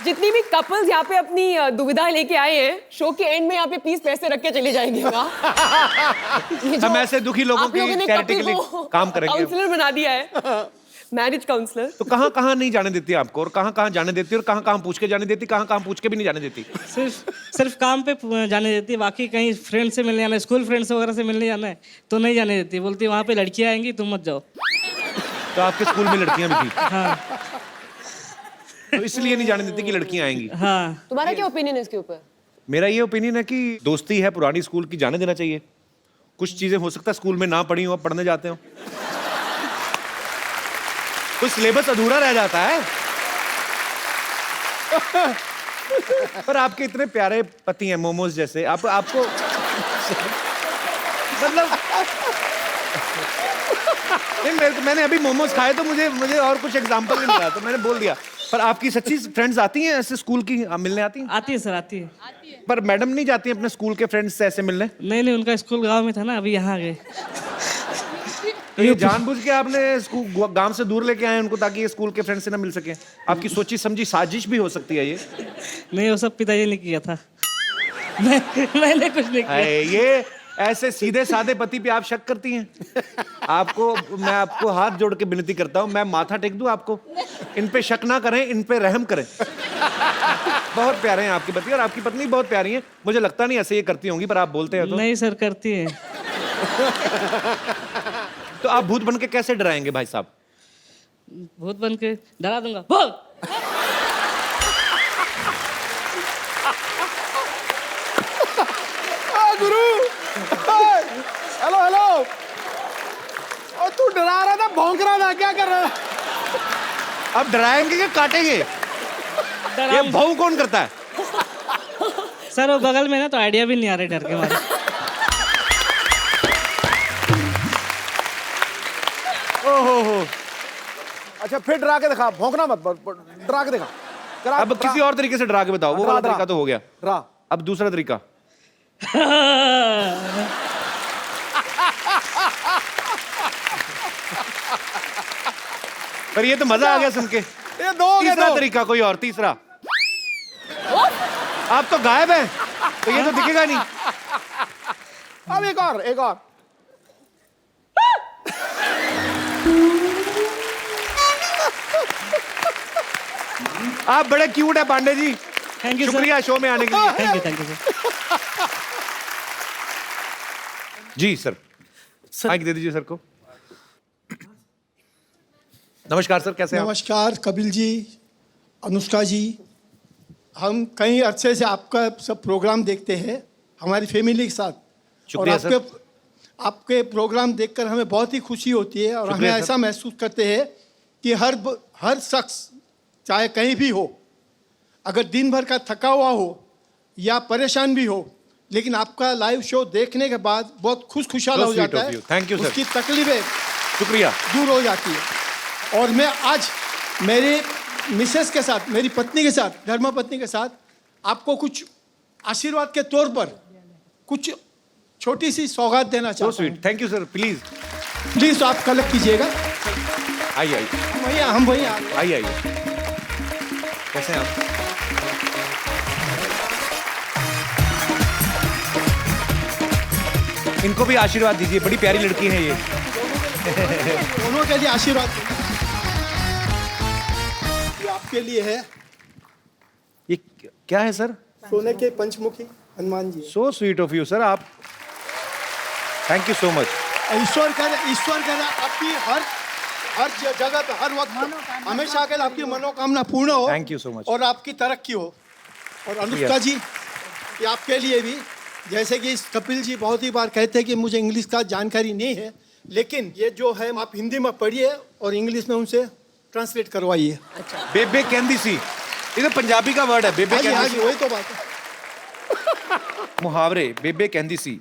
जितनी भी कपल्स यहाँ पे अपनी दुविधा लेके आए हैं, शो के एंड में यहाँ पे प्लीज पैसे रख के चले जाएंगे वहाँ। हम ऐसे दुखी लोगों की चैरिटी के लिए काम करेंगे। काउंसलर बना दिया है, मैरिज काउंसलर। तो कहाँ कहाँ नहीं जाने देती आपको, और कहाँ कहाँ जाने देती, और कहाँ कहाँ पूछ के जाने देती, कहाँ कहाँ पूछ के भी नहीं जाने देती? सिर्फ काम पे जाने देती है, बाकी कहीं फ्रेंड से मिलने जाना है, स्कूल फ्रेंड्स वगैरह से मिलने जाना है तो नहीं जाने देती। बोलती वहाँ पे लड़कियाँ आएंगी, तुम मत जाओ। तो आपके स्कूल में लड़कियाँ भी थी? हाँ। तो इसलिए नहीं जाने देती कि लड़कियाँ आएंगी? हाँ। तुम्हारा क्या ओपिनियन है इसके ऊपर? मेरा ये ओपिनियन है कि दोस्ती है पुरानी स्कूल की, जाने देना चाहिए। कुछ चीजें हो सकता है स्कूल में ना पढ़ी हो, आप पढ़ने जाते हो, कुछ सिलेबस अधूरा रह जाता है। पर आपके इतने प्यारे पति हैं, मोमोज जैसे, आपको मतलब नहीं, मैंने अभी मोमोज खाए तो मुझे और कुछ एग्जांपल नहीं मिला, तो मैंने बोल दिया पर आपकी सच्ची फ्रेंड्स आती हैं ऐसे स्कूल की मिलने आती हैं? आती है सर, आती है। पर मैडम नहीं जाती हैं अपने स्कूल के फ्रेंड्स से ऐसे मिलने? नहीं नहीं, उनका स्कूल गांव में था ना, अभी यहाँ आ गए। तो ये जानबूझ के आपने स्कूल गांव से दूर लेके आए उनको ताकि ये स्कूल के फ्रेंड से ना मिल सके? आपकी सोची समझी साजिश भी हो सकती है ये। नहीं, वो सब पिताजी ने किया था। मैंने कुछ नहीं किया। ये ऐसे सीधे साधे पति पे आप शक करती हैं? मैं आपको हाथ जोड़ के विनती करता हूँ, मैं माथा टेक दूं आपको? इन पे शक ना करें, इन पे रहम करें। बहुत प्यारे हैं आपके पति और आपकी पत्नी बहुत प्यारी है। मुझे लगता नहीं ऐसे ये करती होंगी, पर आप बोलते हैं तो। नहीं सर, करती है। तो आप भूत बन के कैसे डराएंगे भाई साहब? भूत बन के डरा दूंगा। बोल। गुरु, हेलो हेलो, और तू डरा रहा था, भौंक रहा था, क्या कर रहा है? अब डराएंगे कि काटेंगे? ये भाव कौन करता है? सर वो बगल में ना, तो आइडिया भी नहीं आ रहा डर के मारे। ओहो, अच्छा फिर डरा के दिखा, भौंकना मत, डरा के दिखा। अब किसी और तरीके से डरा के बताओ। वो वाला तरीका तो हो गया, डरा। अब दूसरा तरीका। पर ये तो मजा आ गया सुन के। ये दो तीसरा तरीका कोई और, तीसरा। आप तो गायब हैं, तो ये तो दिखेगा नहीं। अब एक और, एक और। आप बड़े क्यूट है पांडे जी। थैंक यू, शुक्रिया शो में आने के लिए। Thank you sir. जी सर, माइक दे दीजिए सर को। नमस्कार सर, कैसे हैं आप? नमस्कार कपिल जी, अनुष्का जी। हम कई अरसे से आपका सब प्रोग्राम देखते हैं हमारी फैमिली के साथ। शुक्रिया और आपके प्रोग्राम देखकर हमें बहुत ही खुशी होती है और हमें ऐसा महसूस करते हैं कि हर शख्स चाहे कहीं भी हो, अगर दिन भर का थका हुआ हो या परेशान भी हो, लेकिन आपका लाइव शो देखने के बाद बहुत खुशहाल हो जाता है। Thank you sir. उसकी तकलीफें शुक्रिया दूर हो जाती है। और मैं आज मेरे मिसेस के साथ, मेरी पत्नी के साथ, धर्मपत्नी के साथ आपको कुछ आशीर्वाद के तौर पर कुछ छोटी सी सौगात देना चाहता हूँ। Thank you sir. Please please आप कलेक्ट कीजिएगा। आइए आइए भैया, हम भैया आइए आइए। कैसे हैं आप? इनको भी आशीर्वाद दीजिए, बड़ी प्यारी लड़की है ये। दोनों के लिए आशीर्वाद ये आपके लिए है। ये क्या है सर? सोने के पंचमुखी Hanuman ji. So sweet of you sir. आप थैंक यू सो मच। ईश्वर करे आपकी हर जगह पे, हर वक्त, हमेशा के आपकी मनोकामना पूर्ण हो। Thank you so much. और आपकी तरक्की हो। और अनुष्का जी, ये आपके लिए भी, जैसे कि कपिल जी बहुत ही बार कहते हैं कि मुझे इंग्लिश का जानकारी नहीं है, लेकिन ये जो है आप हिंदी में पढ़िए और इंग्लिश में उनसे ट्रांसलेट करवाइए। अच्छा। बेबे कहंदी सी, ये तो पंजाबी का वर्ड है। बेबे हाँ जी, कहंदी सी वही तो बात है। मुहावरे। बेबे कहंदी सी।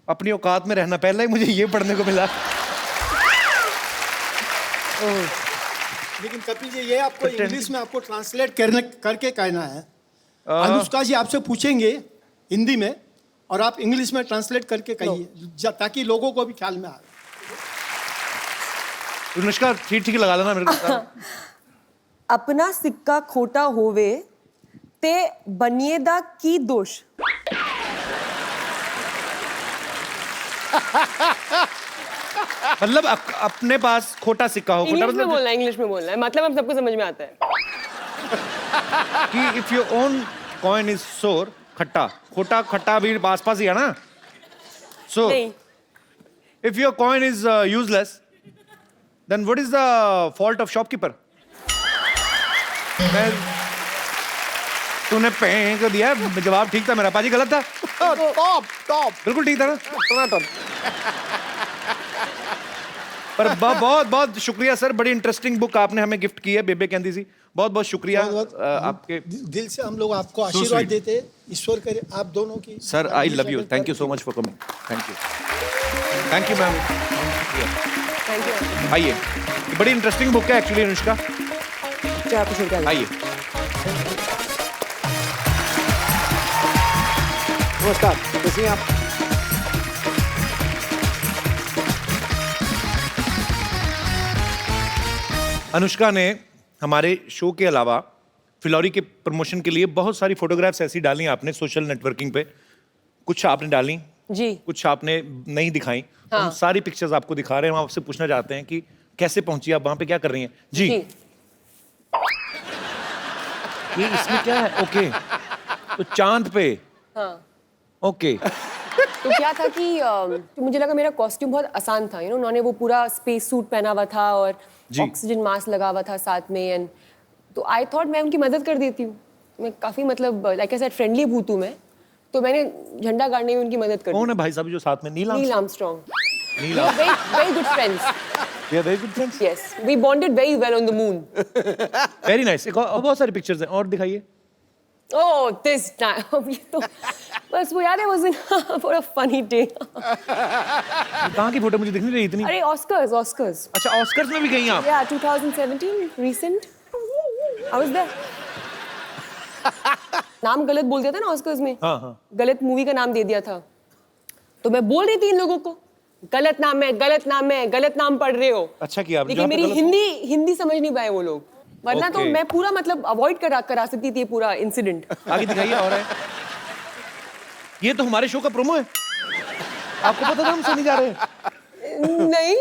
अपनी औकात में रहना, पहले ही मुझे ये पढ़ने को मिला। लेकिन कपिल जी, ये आपको इंग्लिश में आपको ट्रांसलेट करके कहना है। अनुष्का जी आपसे पूछेंगे हिंदी में और आप इंग्लिश में ट्रांसलेट करके कहिए, ताकि लोगों को भी ख्याल में आए। अनुष्का ठीक लगा लेना मेरे को। अपना सिक्का खोटा होवे ते बनिएदा की दोष। मतलब अपने पास खोटा सिक्का हो। इंग्लिश में बोलना है, इंग्लिश में बोलना है, मतलब हम सबको समझ में आता है कि if your own coin is sour, खट्टा, खोटा खट्टा भी आसपास ही है ना। So if your coin is useless, then what is the fault of shopkeeper? तूने फेंक दिया। जवाब ठीक था मेरा, पाजी गलत था? टॉप बिल्कुल ठीक था ना। पर बहुत बहुत शुक्रिया सर, बड़ी इंटरेस्टिंग बुक आपने हमें गिफ्ट की है, बेबे कहंदी सी। बहुत बहुत शुक्रिया आपके। दिल से हम लोग आपको आशीर्वाद देते हैं। ईश्वर करे आप दोनों की। Sir I love you. Thank you so much for coming. Thank you ma'am. Thank you. आइए, ये बड़ी इंटरेस्टिंग बुक है एक्चुअली अनुष्का। क्या आपको शुरू आइए। नमस्कार, कैसी हैं आप? अनुष्का ने हमारे शो के अलावा फिलौरी के प्रमोशन के लिए बहुत सारी फोटोग्राफ्स ऐसी डाली आपने सोशल नेटवर्किंग पे। कुछ आपने डाली, जी, कुछ आपने नहीं दिखाई। हाँ। हम सारी पिक्चर्स आपको दिखा रहे हैं। हम आपसे पूछना चाहते हैं कि कैसे पहुंची आप वहां पे, क्या कर रही हैं? जी, ये इसमें क्या है? ओके, तो चांद पे। हाँ। ओके। तो क्या था कि तो मुझे लगा मेरा कॉस्ट्यूम बहुत आसान था, उन्होंने वो पूरा स्पेस सूट पहना हुआ था और ऑक्सीजन मास्क लगा हुआ था साथ में, एंड तो आई थॉट मैं उनकी मदद कर देती हूँ। मैं काफ़ी मतलब लाइक आई सेड फ्रेंडली भूत हूँ मैं, तो मैंने झंडा गाड़ने में उनकी मदद कर दी। कौन है भाई साहब जो साथ में? Neil Armstrong. Neil very good friends. We are very good friends. Yes, we bonded very well on the moon. Very nice. एक और बहुत सारी पिक्चर्स हैं, और दिखाइए। Oh, this time. ये तो बस वो याद है was for a funny day. कहाँ की फोटो मुझे दिख नहीं रही इतनी? अरे Oscars. अच्छा, ऑस्कर्स में भी गई आप? Yeah, 2017, recent. I was there. नाम गलत बोल दिया था ना ऑस्कर्स में। हाँ। गलत मूवी का नाम दे दिया था, तो मैं बोल रही थी इन लोगों को गलत नाम है, गलत नाम पढ़ रहे हो। अच्छा किया आपने। लेकिन मेरी हिंदी समझ नहीं पाए वो लोग, वरना तो मैं पूरा मतलब अवॉइड करा सकती थी पूरा इंसिडेंट। आगे दिखाइए। और है ये तो हमारे शो का प्रोमो है। आपको पता था हम सुनने जा रहे हैं? नहीं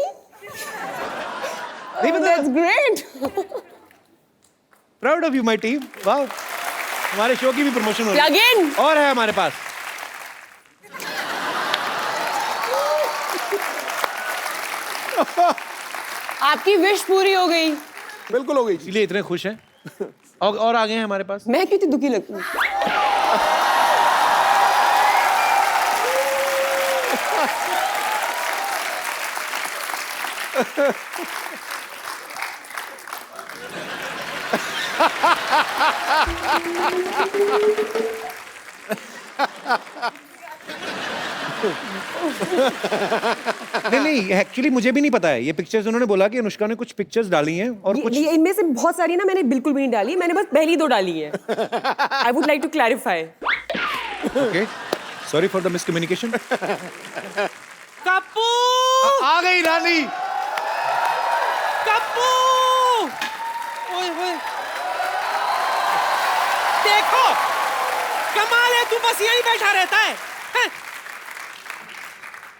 That's great. Proud of you, my team. Wow. हमारे शो की भी प्रमोशन हो रही है। और है हमारे पास। आपकी विश पूरी हो गई। बिल्कुल हो गई, इसलिए इतने खुश हैं। और आगे हैं हमारे पास। मैं क्यों इतनी दुखी लगती हूँ? नहीं, एक्चुअली मुझे भी नहीं पता है। ये पिक्चर्स उन्होंने बोला कि अनुष्का ने कुछ पिक्चर्स डाली हैं और कुछ इनमें से बहुत सारी ना मैंने बिल्कुल भी नहीं डाली, मैंने बस पहली 2 डाली है। I would like to clarify. Okay, sorry for the miscommunication. Kappu आ गई नानी। कप्पू, ओए देखो, कमाल है, तू बस यहीं बैठा रहता है।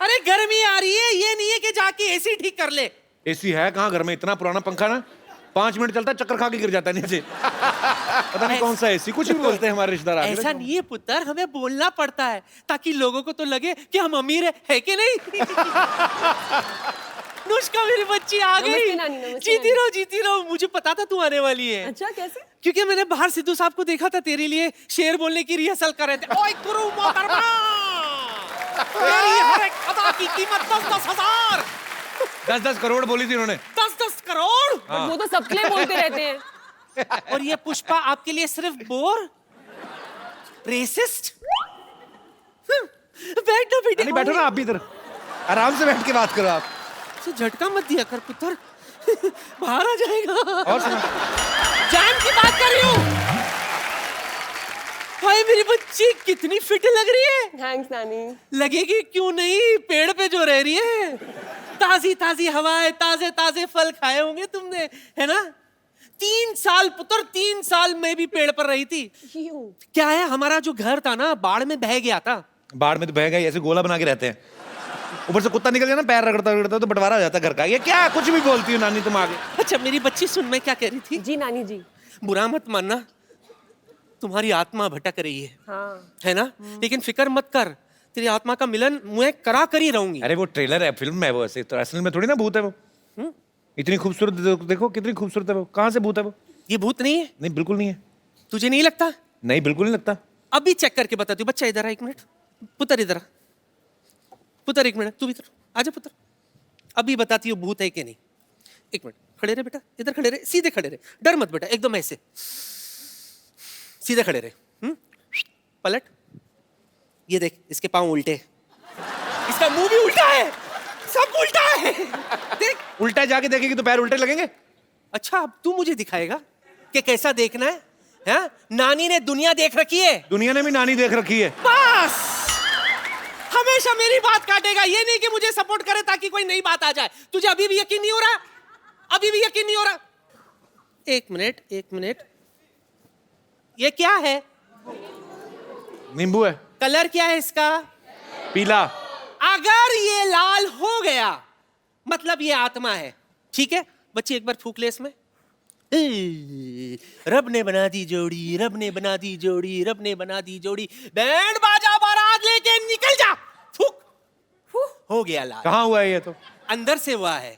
अरे गर्मी आ रही है, ये नहीं है कि जाके एसी ठीक कर ले। एसी है कहाँ घर में? इतना पुराना पंखा ना 5 मिनट चलता है, चक्कर खा के गिर जाता है नीचे। पता नहीं कौन सा एसी, कुछ भी बोलते हैं हमारे रिश्तेदार। ऐसा नहीं है पुत्र, हमें बोलना पड़ता है ताकि लोगों को तो लगे कि हम अमीर है कि नहीं। अनुष्का मेरी बच्ची आ गई। जीती रहो। मुझे पता था तू आने वाली है। अच्छा, कैसे? क्योंकि मैंने बाहर सिद्धू साहब को देखा था तेरे लिए शेर बोलने की रिहर्सल कर रहे थे। ओए गुरु मोहतरमा, मेरी हर एक अदा की कीमत 10-10 हजार। 10-10 करोड़ बोली थी उन्होंने। 10-10 करोड़। वो तो सबके लिए बोलते रहते हैं। और ये पुष्पा आपके लिए सिर्फ बोर, रेसिस्ट। बैठ ना बेटे। नहीं बैठो ना आप भी इधर, आराम से बैठ के बात करो आप। तो झटका मत दिया कर पुत्र, बाहर आ जाएगा। और सुना, जान की बात कर रही हूँ। भाई मेरी बच्ची कितनी फिट लग रही है। थैंक्स नानी। लगेगी क्यों नहीं, पेड़ पे जो रह रही है। ताजी हवाएं, ताजे फल खाए होंगे तुमने, है ना? 3 साल पुत्र, 3 साल में भी पेड़ पर रही थी। क्या है, हमारा जो घर था ना बाढ़ में बह गया था। बाढ़ में तो बह गए, ऐसे गोला बना के रहते हैं। ऊपर से कुत्ता निकल जाए ना, पैर रगड़ता तो बंटवारा हो जाता है घर का। ये क्या कुछ भी बोलती हो नानी तुम आगे। अच्छा मेरी बच्ची सुन, मैं क्या कह रही थी। जी नानी जी। बुरा मत मानना, तुम्हारी आत्मा भटक रही है। हाँ। है ना? लेकिन फिक्र मत कर, तेरी आत्मा का मिलन मैं करा कर ही रहूंगी। अरे वो ट्रेलर है, फिल्म है वो, ऐसे तो असल में थोड़ी ना भूत है वो। इतनी खूबसूरत देखो, कितनी खूबसूरत है वो। कहाँ से भूत है वो? ये भूत नहीं है। नहीं बिल्कुल नहीं है। तुझे नहीं लगता? नहीं बिल्कुल नहीं लगता। अभी चेक करके बताती हूँ। बच्चा इधर आ, 1 मिनट। पुत्र इधर आ, पुत्र 1 मिनट, तू भी इधर आजा पुत्र। अभी बताती हूँ भूत है कि नहीं। 1 मिनट खड़े रहे बेटा, इधर खड़े रहे, सीधे खड़े रहे, डर मत बेटा, एकदम ऐसे सीधे खड़े रहे। पलट, ये देख इसके पांव उल्टे, इसका मुंह भी उल्टा है। सब उल्टा है। देख, उल्टा जाके देखेगी तो पैर उल्टे लगेंगे। अच्छा अब तू मुझे दिखाएगा कि कैसा देखना है? हाँ? नानी ने दुनिया देख रखी है। दुनिया ने भी नानी देख रखी है। बस हमेशा मेरी बात काटेगा, ये नहीं कि मुझे सपोर्ट करे ताकि कोई नई बात आ जाए। तुझे अभी भी यकीन नहीं हो रहा? अभी भी यकीन नहीं हो रहा? एक मिनट, ये क्या है? नींबू है। कलर क्या है इसका? पीला। अगर ये लाल हो गया मतलब ये आत्मा है, ठीक है? बच्ची एक बार फूक ले इसमें। रब ने बना दी जोड़ी, रब ने बना दी जोड़ी, रब ने बना दी जोड़ी, बैंड बाजा बारात लेके निकल जा। फूक, हो गया लाल। कहाँ हुआ है ये? तो अंदर से हुआ है।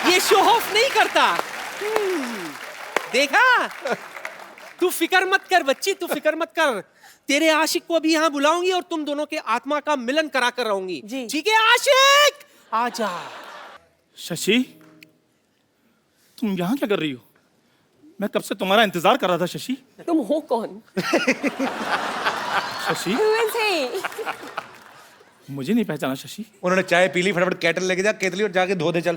ये शो ऑफ नहीं करता। देखा? तू फिक्र मत कर बच्ची, तू फिक्र मत कर। तेरे आशिक को अभी यहाँ बुलाऊंगी और तुम दोनों के आत्मा का मिलन करा कर रहूंगी। ठीक है आशिक? आजा। शशि, तुम यहाँ क्या कर रही हो? मैं कब से तुम्हारा इंतजार कर रहा था शशि। तुम हो कौन? Shashi, Who is he? मुझे नहीं पहचाना शशि। उन्होंने चाय पी ली, फटाफट केटल लेके जा, केतली और जाके धो दे चल।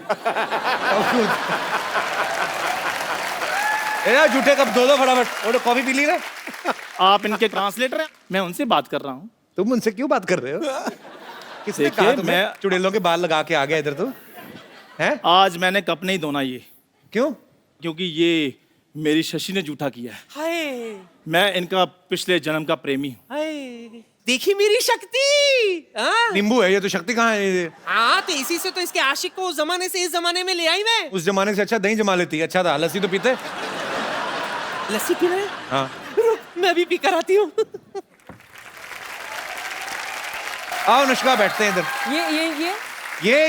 ए झूठे कब धो दो फटाफट। और कॉफी पी ली ना? आप इनके ट्रांसलेटर हैं, मैं उनसे बात कर रहा हूँ। तुम उनसे क्यों बात कर रहे हो? किसने कहा तुम्हें? मैं चुड़ैलों के बाल लगा के आ गया इधर। तो हैं? आज मैंने कप नहीं धोना। ये क्यों? क्योंकि ये मेरी शशि ने झूठा किया है। हाय मैं इनका पिछले जन्म का प्रेमी हूँ। हाय, देखी मेरी शक्ति। हाँ? नींबू है ये, तो शक्ति कहाँ है ये? हाँ तो इसी से तो इसके आशिक को उस जमाने से इस जमाने में ले आई मैं। उस जमाने से अच्छा दही जमा लेती। अच्छा था, लस्सी तो पीते। लस्सी पी रहे? हाँ रुक, मैं भी पी कर आती हूँ। आओ अनुष्का, बैठते हैं इधर।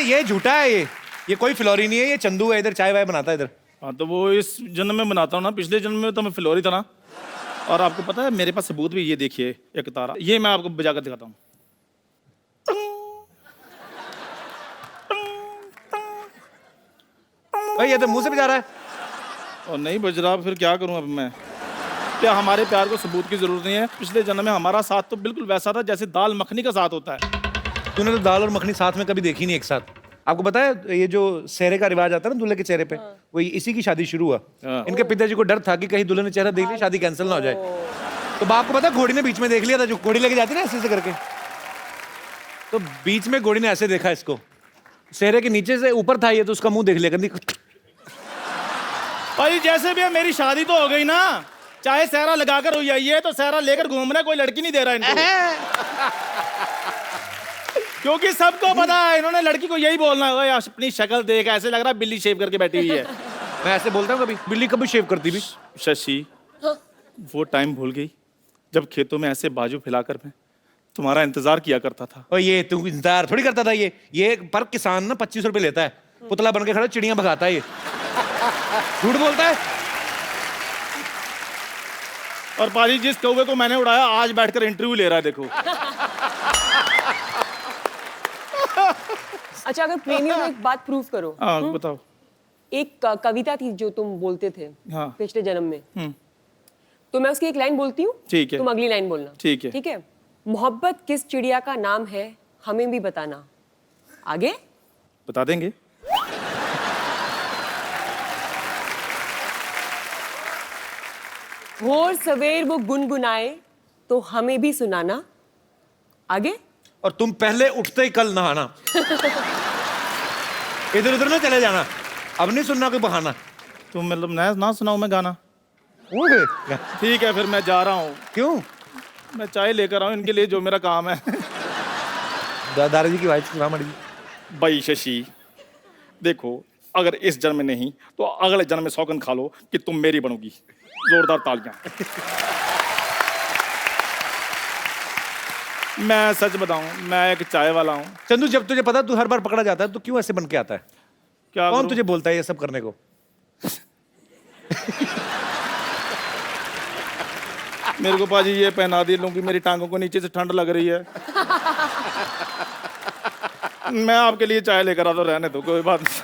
ये झूठा है। ये कोई फिलौरी नहीं है, ये चंदू है। इधर चाय वाय बनाता है इधर। हाँ तो वो इस जन्म में बनाता हूँ ना, पिछले जन्म में तो मैं फिलौरी था ना। और आपको पता है मेरे पास सबूत भी, ये देखिए एक तारा, ये मैं आपको बजाकर दिखाता हूँ। भाई ये तो मुंह से बजा रहा है। और नहीं बज रहा, फिर क्या करूँ अब मैं? क्या हमारे प्यार को सबूत की जरूरत नहीं है? पिछले जन्म में हमारा साथ तो बिल्कुल वैसा था जैसे दाल मखनी का साथ होता है। तूने तो दाल और मखनी साथ में कभी देखी नहीं एक साथ। आपको पता है ये जो सेहरे का रिवाज आता है ना दूल्हे के चेहरे पे, वो इसी की शादी शुरू हुआ। इनके पिताजी को डर था कि कहीं दूल्हे ने चेहरा देख लिया शादी कैंसिल ना हो जाए। तो बाप को पता है घोड़ी ने बीच में देख लिया था, जो घोड़ी लेके जाती है ना ऐसे करके। तो बीच में घोड़ी ने ऐसे देखा इसको, सेहरे के नीचे से ऊपर था ये, तो उसका मुंह देख लिया। कहती भाई जैसे भी है मेरी शादी तो हो गई ना, चाहे सहरा लगाकर हो जाए। ये तो सहरा लेकर घूम रहा है, कोई लड़की नहीं दे रहा इनको। क्योंकि सबको पता है इन्होंने लड़की को यही बोलना है, अपनी शक्ल देख ऐसे लग रहा है बिल्ली शेव करके बैठी हुई है। मैं ऐसे बोलता हूँ, कभी बिल्ली कभी शेव करती भी। शशि, वो टाइम भूल गई जब खेतों में ऐसे बाजू फैलाकर मैं तुम्हारा इंतजार किया करता था। और ये तू इंतजार थोड़ी करता था। ये पर किसान ना 25 रुपए लेता है, पुतला बन के खड़ा चिड़ियां भगाता है। ये झूठ बोलता है। और पाजी जिस कौवे को मैंने उड़ाया आज बैठकर इंटरव्यू ले रहा है, देखो। अच्छा अगर प्रेमियों में एक बात प्रूव करो। हाँ बताओ। एक कविता थी जो तुम बोलते थे हाँ। पिछले जन्म में। तो मैं उसकी एक लाइन बोलती हूँ, ठीक है। तुम अगली लाइन बोलना। ठीक है। ठीक है। मोहब्बत किस चिड़िया का नाम है हमें भी बताना। आगे बता देंगे। भोर सवेर वो गुनगुनाए तो हमें भी सुनाना। आगे और तुम पहले उठते ही कल नहाना। इधर उधर ना चले जाना, अब नहीं सुनना कोई बहाना। तुम मतलब ना सुनाऊं मैं गाना? ठीक है फिर मैं जा रहा हूँ। क्यों? मैं चाय लेकर आऊँ इनके लिए, जो मेरा काम है। दादाजी की वाइफ मर गई। भाई शशि देखो, अगर इस जन्म में नहीं तो अगले जन्म में सौगंध खा लो कि तुम मेरी बनोगी। जोरदार तालियां। मैं सच बताऊं, मैं एक चाय वाला हूं। चंदू जब तुझे पता तू हर बार पकड़ा जाता है तो क्यों ऐसे बन के आता है? क्या कौन तुझे बोलता है ये सब करने को? मेरे को पाजी ये पहना दी लूंगी, मेरी टांगों को नीचे से ठंड लग रही है। मैं आपके लिए चाय लेकर आता, रहने दो कोई बात नहीं।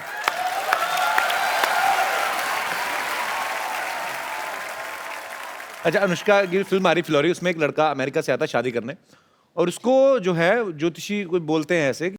अच्छा अनुष्का की फिल्म आ रही फिलौरी, उसमें एक लड़का अमेरिका से आता है शादी करने, और उसको जो है ज्योतिषी कोई बोलते हैं ऐसे